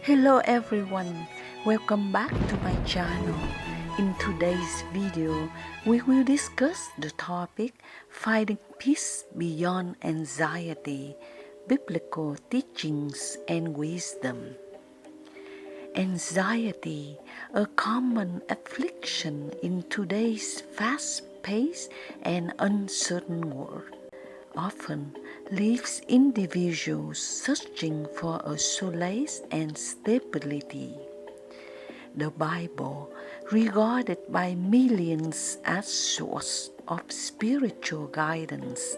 Hello everyone, welcome back to my channel. In today's video, we will discuss the topic Finding Peace Beyond Anxiety, Biblical Teachings and Wisdom. Anxiety, a common affliction in today's fast-paced and uncertain world, often leaves individuals searching for a solace and stability. The Bible, regarded by millions as source of spiritual guidance,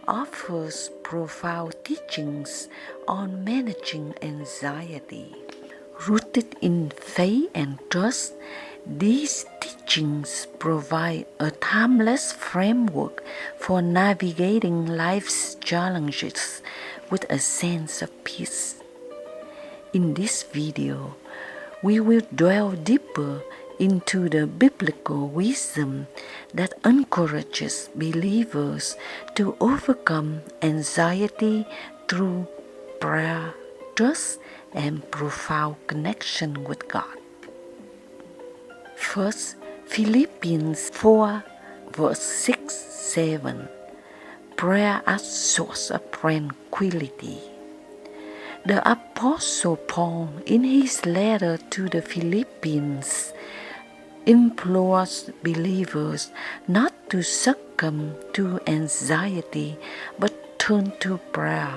offers profound teachings on managing anxiety. Rooted in faith and trust, these teachings provide a timeless framework for navigating life's challenges with a sense of peace. In this video, we will delve deeper into the biblical wisdom that encourages believers to overcome anxiety through prayer, trust, and profound connection with God. First, Philippians 4 verse 6-7. Prayer as source of tranquility. The Apostle Paul, in his letter to the Philippians, implores believers not to succumb to anxiety but turn to prayer.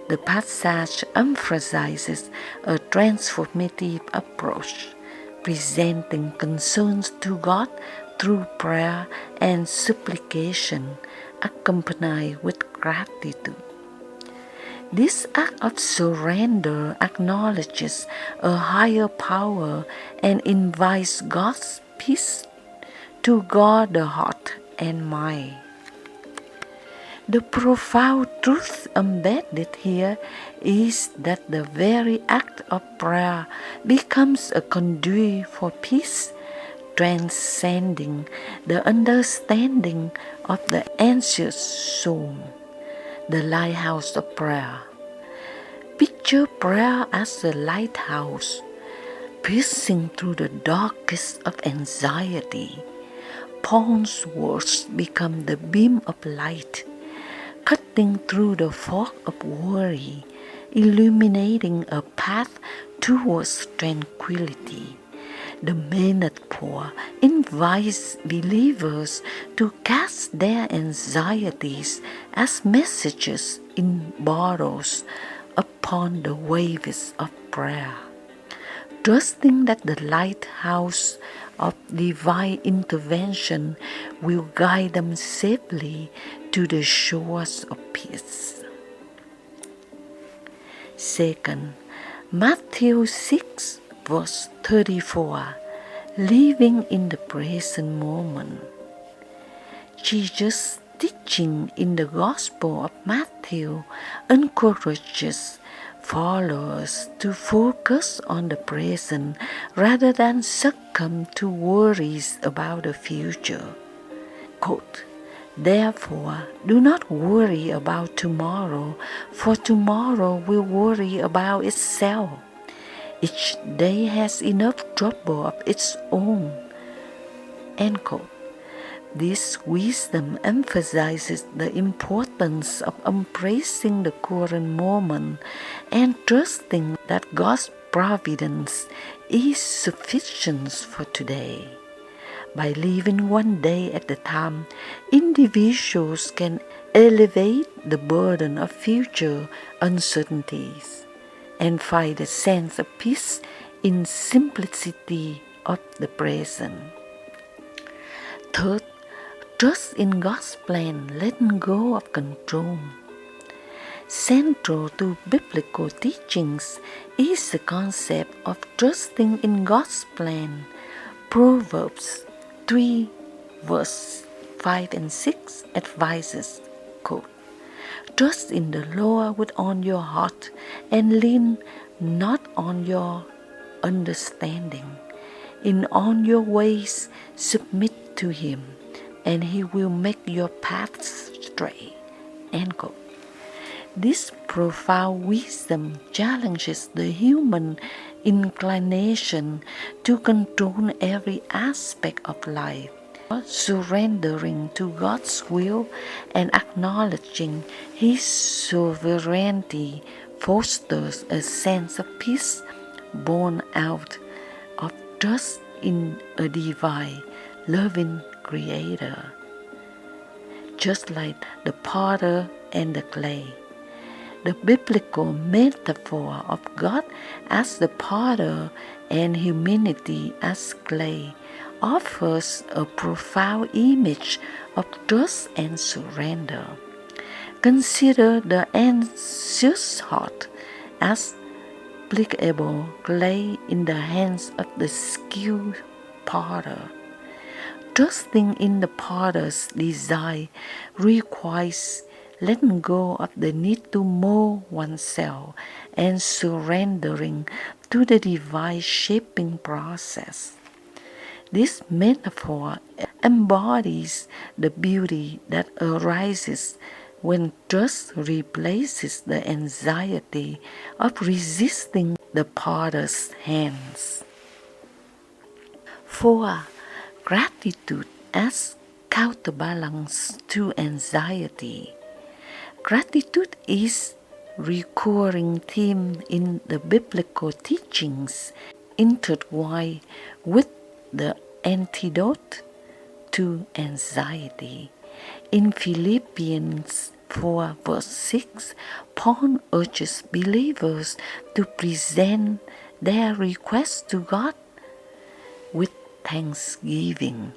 The passage emphasizes a transformative approach, presenting concerns to God through prayer and supplication, accompanied with gratitude. This act of surrender acknowledges a higher power and invites God's peace to guard the heart and mind. The profound truth embedded here is that the very act of prayer becomes a conduit for peace, transcending the understanding of the anxious soul. The lighthouse of prayer. Picture prayer as a lighthouse, piercing through the darkest of anxiety. Paul's words become the beam of light, cutting through the fog of worry, illuminating a path towards tranquility. The metaphor invites believers to cast their anxieties as messages in bottles upon the waves of prayer, trusting that the lighthouse of divine intervention will guide them safely to the shores of peace. Second, Matthew 6 verse 34, living in the present moment. Jesus' teaching in the Gospel of Matthew encourages followers to focus on the present rather than succumb to worries about the future. Quote, "Therefore, do not worry about tomorrow, for tomorrow will worry about itself. Each day has enough trouble of its own." End quote. This wisdom emphasizes the importance of embracing the current moment and trusting that God's providence is sufficient for today. By living one day at a time, individuals can elevate the burden of future uncertainties and find a sense of peace in simplicity of the present. Third, trust in God's plan, letting go of control. Central to biblical teachings is the concept of trusting in God's plan. Proverbs 3 verse 5 and 6 advises, quote, "Trust in the Lord with all your heart and lean not on your understanding. In all your ways submit to Him, and He will make your paths straight." End quote. This profound wisdom challenges the human inclination to control every aspect of life. Surrendering to God's will and acknowledging His sovereignty fosters a sense of peace born out of trust in a divine, loving Creator. Just like the potter and the clay, the biblical metaphor of God as the potter and humanity as clay offers a profound image of trust and surrender. Consider the anxious heart as pliable clay in the hands of the skilled potter. Trusting in the potter's design requires letting go of the need to mold oneself and surrendering to the divine shaping process. This metaphor embodies the beauty that arises when trust replaces the anxiety of resisting the potter's hands. 4. Gratitude as counterbalance to anxiety. Gratitude is a recurring theme in the biblical teachings, intertwined with the antidote to anxiety. In Philippians 4 verse 6, Paul urges believers to present their requests to God with thanksgiving.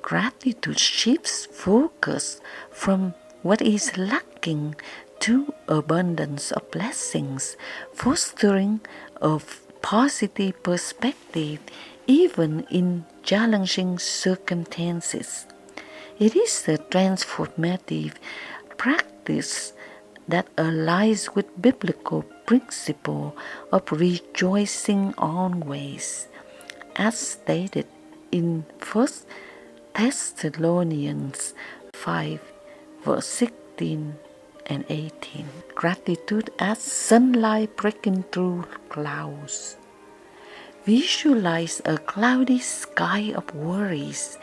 Gratitude shifts focus from what is lacking to abundance of blessings, fostering a positive perspective even in challenging circumstances. It is a transformative practice that aligns with biblical principle of rejoicing always, as stated in 1 Thessalonians 5 verse 16 and 18. Gratitude as sunlight breaking through clouds. Visualize a cloudy sky of worries,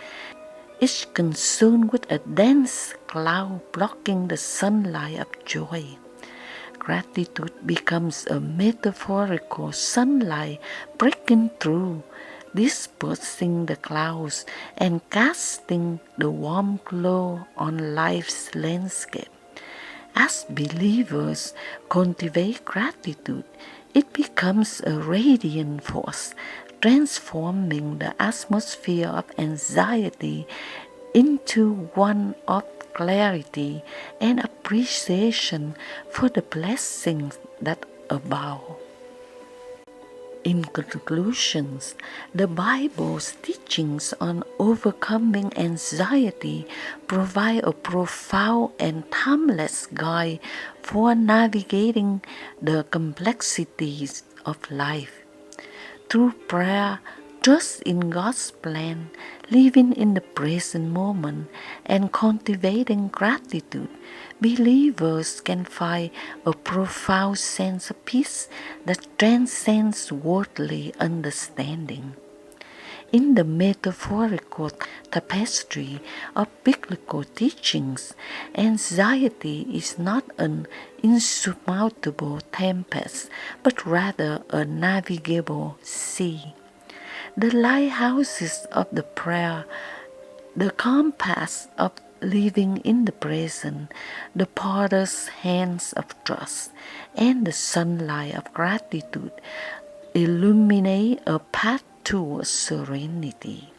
each consumed with a dense cloud blocking the sunlight of joy. Gratitude becomes a metaphorical sunlight breaking through, dispersing the clouds and casting the warm glow on life's landscape. As believers cultivate gratitude, it becomes a radiant force, transforming the atmosphere of anxiety into one of clarity and appreciation for the blessings that abound. In conclusions, the Bible's teachings on overcoming anxiety provide a profound and timeless guide for navigating the complexities of life. Through prayer, trust in God's plan, living in the present moment, and cultivating gratitude, believers can find a profound sense of peace that transcends worldly understanding. In the metaphorical tapestry of biblical teachings, anxiety is not an insurmountable tempest, but rather a navigable sea. The lighthouses of the prayer, the compass of living in the present, the potter's hands of trust, and the sunlight of gratitude illuminate a path towards serenity.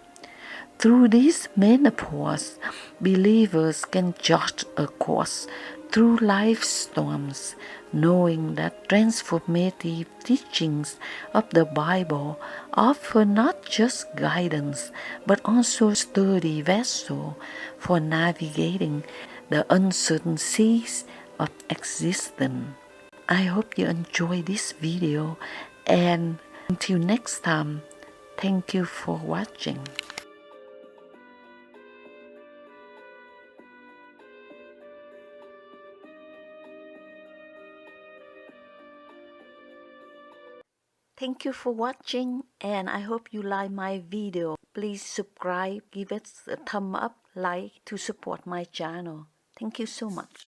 Through these metaphors, believers can judge a course through life's storms, knowing that transformative teachings of the Bible offer not just guidance, but also a sturdy vessel for navigating the uncertain seas of existence. I hope you enjoy this video, and until next time, thank you for watching. Thank you for watching, and I hope you like my video. Please subscribe, give it a thumb up, like to support my channel. Thank you so much.